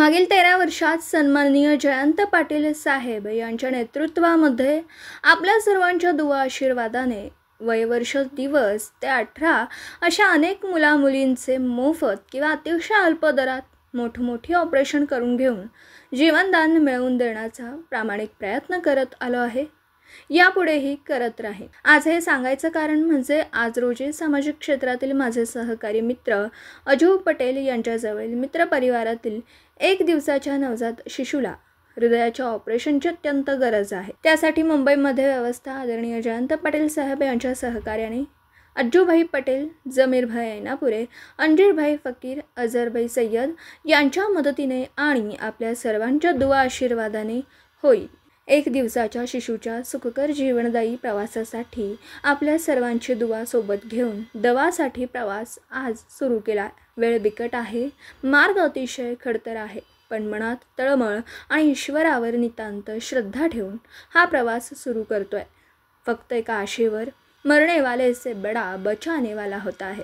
मागील 13 वर्षात सन्माननीय जयंत पाटील साहेब यांच्या नेतृत्वामध्ये आपल्या सर्वांच्या दुवा आशीर्वादाने वयवर्ष दिवस ते 18 अशा अनेक मुलामुलींचे मोफत किंवा अतिशय अल्प दरात मोठमोठी ऑपरेशन करून घेऊन जीवनदान मिळवून देण्याचा प्रामाणिक प्रयत्न करत आलो आहे. यापुढेही करत राहीन. आज हे सांगायचं कारण म्हणजे आज रोजी सामाजिक क्षेत्रातील माझे सहकारी मित्र अजू पटेल यांच्याजवळ मित्रपरिवारातील 1 दिवसाच्या नवजात शिशूला हृदयाच्या ऑपरेशनची अत्यंत गरज आहे. त्यासाठी मुंबईमध्ये व्यवस्था आदरणीय जयंत पाटील साहेब यांच्या सहकार्याने अज्जूभाई पटेल, जमीरभाई ऐनापुरे, अंजीरभाई फकीर, अझरभाई सय्यद यांच्या मदतीने आणि आपल्या सर्वांच्या दुआ आशीर्वादाने होईल. 1 दिवसाच्या शिशूच्या सुखकर जीवनदायी प्रवासासाठी आपल्या सर्वांची दुवा सोबत घेऊन दवासाठी प्रवास आज सुरू केला. वेळ बिकट आहे, मार्ग अतिशय खडतर आहे, पण मनात तळमळ आणि ईश्वरावर नितांत श्रद्धा ठेवून हा प्रवास सुरू करतोय. फक्त एका आशेवर, मरने वाले से बडा बचाने वाला होता है.